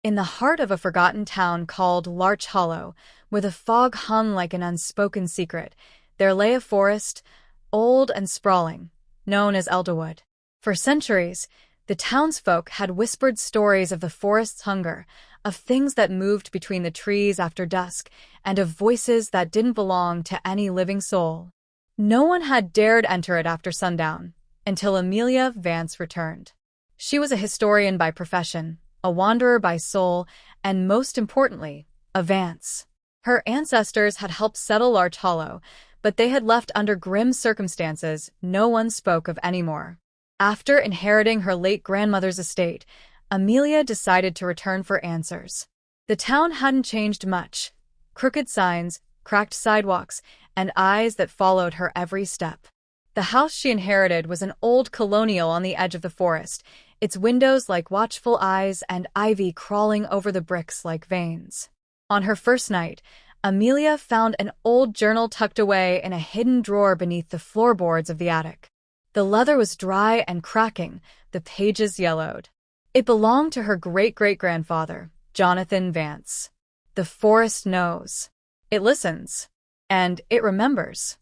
In the heart of a forgotten town called Larch Hollow, where the fog hung like an unspoken secret, there lay a forest, old and sprawling, known as Elderwood. For centuries, the townsfolk had whispered stories of the forest's hunger, of things that moved between the trees after dusk, and of voices that didn't belong to any living soul. No one had dared enter it after sundown, until Amelia Vance returned. She was a historian by profession, a wanderer by soul, and most importantly, a Vance. Her ancestors had helped settle Larch Hollow, but they had left under grim circumstances no one spoke of anymore. After inheriting her late grandmother's estate, Amelia decided to return for answers. The town hadn't changed much. Crooked signs, cracked sidewalks, and eyes that followed her every step. The house she inherited was an old colonial on the edge of the forest, its windows like watchful eyes and ivy crawling over the bricks like veins. On her first night, Amelia found an old journal tucked away in a hidden drawer beneath the floorboards of the attic. The leather was dry and cracking, the pages yellowed. It belonged to her great-great-grandfather, Jonathan Vance. The forest knows. It listens. And it remembers.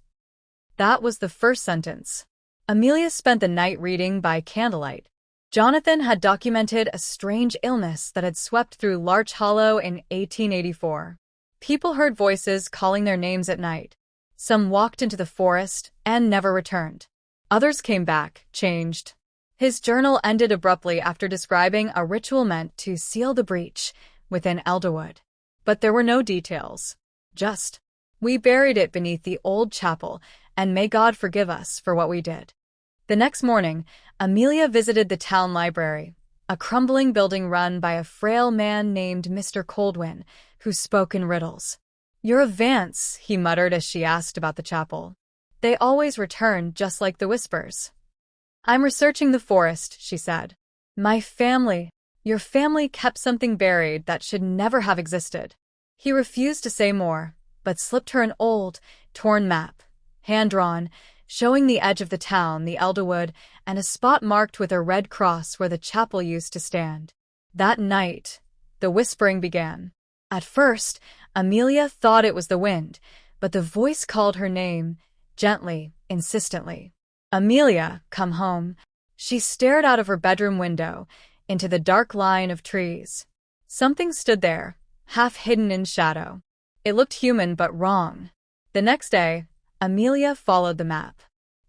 That was the first sentence. Amelia spent the night reading by candlelight. Jonathan had documented a strange illness that had swept through Larch Hollow in 1884. People heard voices calling their names at night. Some walked into the forest and never returned. Others came back, changed. His journal ended abruptly after describing a ritual meant to seal the breach within Elderwood. But there were no details. Just, we buried it beneath the old chapel, and may God forgive us for what we did. The next morning, Amelia visited the town library, a crumbling building run by a frail man named Mr. Coldwin, who spoke in riddles. "You're a Vance," he muttered as she asked about the chapel. "They always return, just like the whispers." "I'm researching the forest," she said. Your family kept something buried that should never have existed." He refused to say more, but slipped her an old, torn map, hand-drawn, showing the edge of the town, the Elderwood, and a spot marked with a red cross where the chapel used to stand. That night, the whispering began. At first, Amelia thought it was the wind, but the voice called her name, gently, insistently. "Amelia, come home." She stared out of her bedroom window, into the dark line of trees. Something stood there, half hidden in shadow. It looked human but wrong. The next day, Amelia followed the map.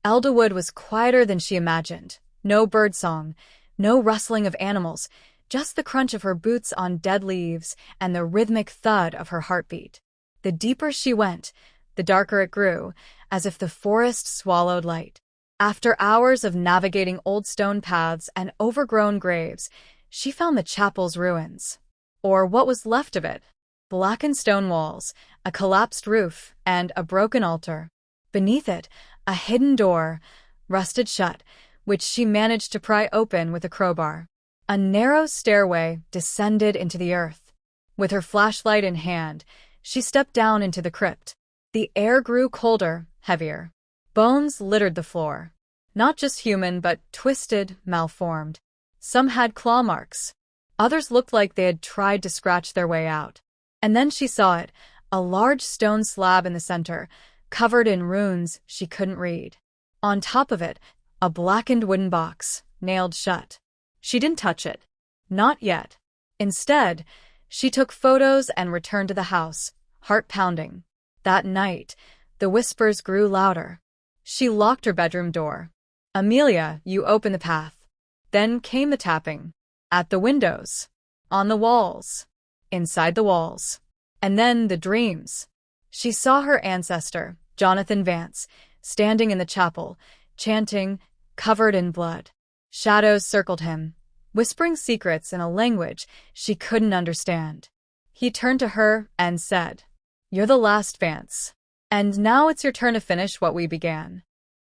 Elderwood was quieter than she imagined. No birdsong, no rustling of animals, just the crunch of her boots on dead leaves and the rhythmic thud of her heartbeat. The deeper she went, the darker it grew, as if the forest swallowed light. After hours of navigating old stone paths and overgrown graves, she found the chapel's ruins. Or what was left of it. Blackened stone walls, a collapsed roof, and a broken altar. Beneath it, a hidden door, rusted shut, which she managed to pry open with a crowbar. A narrow stairway descended into the earth. With her flashlight in hand, she stepped down into the crypt. The air grew colder, heavier. Bones littered the floor. Not just human, but twisted, malformed. Some had claw marks. Others looked like they had tried to scratch their way out. And then she saw it, a large stone slab in the center, covered in runes she couldn't read. On top of it, a blackened wooden box, nailed shut. She didn't touch it. Not yet. Instead, she took photos and returned to the house, heart pounding. That night, the whispers grew louder. She locked her bedroom door. "Amelia, you open the path." Then came the tapping. At the windows. On the walls. Inside the walls. And then the dreams. She saw her ancestor, Jonathan Vance, standing in the chapel, chanting, covered in blood. Shadows circled him, whispering secrets in a language she couldn't understand. He turned to her and said, "You're the last, Vance. And now it's your turn to finish what we began."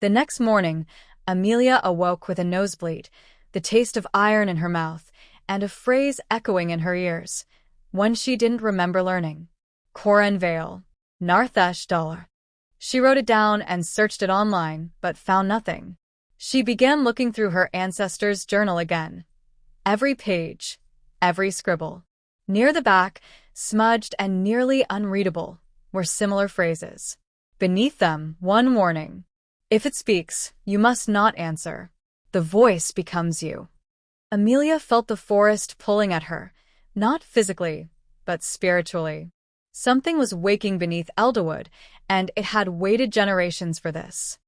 The next morning, Amelia awoke with a nosebleed, the taste of iron in her mouth, and a phrase echoing in her ears, one she didn't remember learning. Coran Vale. Narthesh Dollar. She wrote it down and searched it online, but found nothing. She began looking through her ancestors' journal again. Every page, every scribble. Near the back, smudged and nearly unreadable, were similar phrases. Beneath them, one warning. If it speaks, you must not answer. The voice becomes you. Amelia felt the forest pulling at her, not physically, but spiritually. Something was waking beneath Elderwood, and it had waited generations for this.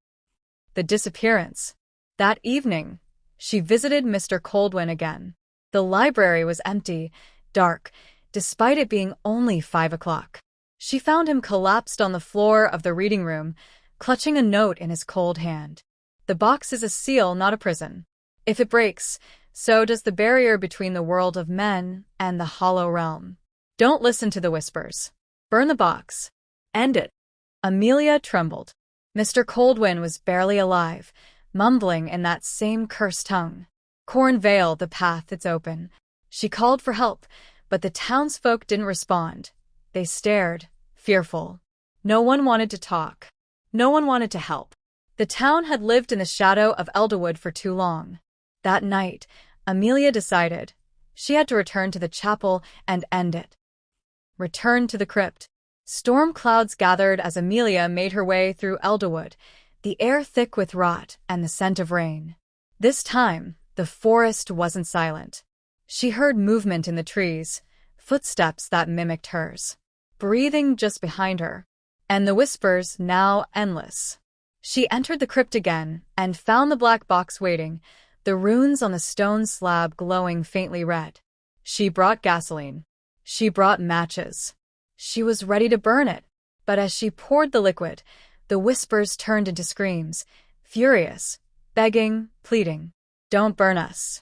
The disappearance. That evening, she visited Mr. Coldwin again. The library was empty, dark, despite it being only 5 o'clock. She found him collapsed on the floor of the reading room, clutching a note in his cold hand. The box is a seal, not a prison. If it breaks, so does the barrier between the world of men and the hollow realm. Don't listen to the whispers. Burn the box. End it. Amelia trembled. Mr. Coldwin was barely alive, mumbling in that same cursed tongue. Cornvale, the path, it's open. She called for help, but the townsfolk didn't respond. They stared, fearful. No one wanted to talk. No one wanted to help. The town had lived in the shadow of Elderwood for too long. That night, Amelia decided she had to return to the chapel and end it. Return to the crypt. Storm clouds gathered as Amelia made her way through Elderwood, the air thick with rot and the scent of rain. This time, the forest wasn't silent. She heard movement in the trees, footsteps that mimicked hers, breathing just behind her, and the whispers now endless. She entered the crypt again and found the black box waiting, the runes on the stone slab glowing faintly red. She brought gasoline. She brought matches. She was ready to burn it, but as she poured the liquid, the whispers turned into screams, furious, begging, pleading. Don't burn us.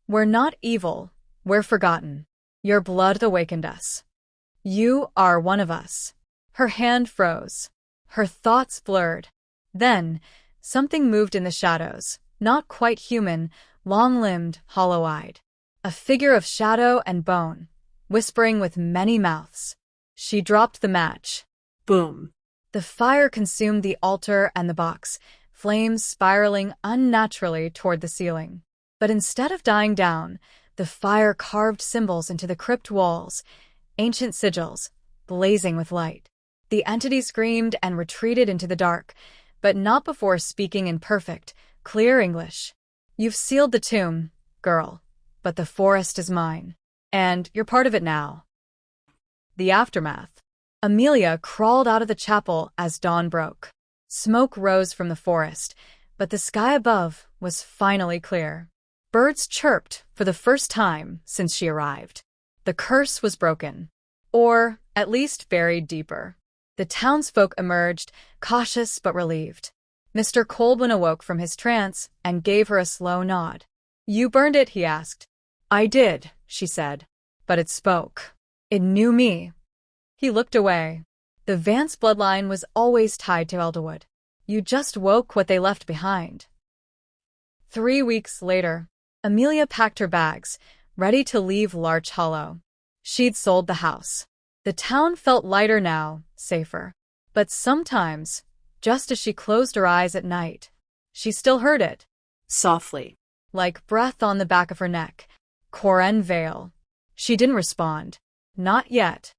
We're not evil. We're forgotten. Your blood awakened us. You are one of us. Her hand froze. Her thoughts blurred. Then, something moved in the shadows, not quite human, long-limbed, hollow-eyed. A figure of shadow and bone, whispering with many mouths. She dropped the match. Boom. The fire consumed the altar and the box, flames spiraling unnaturally toward the ceiling. But instead of dying down, the fire carved symbols into the crypt walls, ancient sigils, blazing with light. The entity screamed and retreated into the dark, but not before speaking in perfect, clear English. You've sealed the tomb, girl, but the forest is mine, and you're part of it now. The aftermath. Amelia crawled out of the chapel as dawn broke. Smoke rose from the forest, but the sky above was finally clear. Birds chirped for the first time since she arrived. The curse was broken, or at least buried deeper. The townsfolk emerged, cautious but relieved. Mr. Coldwin awoke from his trance and gave her a slow nod. You burned it, he asked. I did, she said. But it spoke. It knew me. He looked away. The Vance bloodline was always tied to Elderwood. You just woke what they left behind. 3 weeks later, Amelia packed her bags, ready to leave Larch Hollow. She'd sold the house. The town felt lighter now, safer. But sometimes, just as she closed her eyes at night, she still heard it. Softly. Like breath on the back of her neck. Cornvale. She didn't respond. Not yet.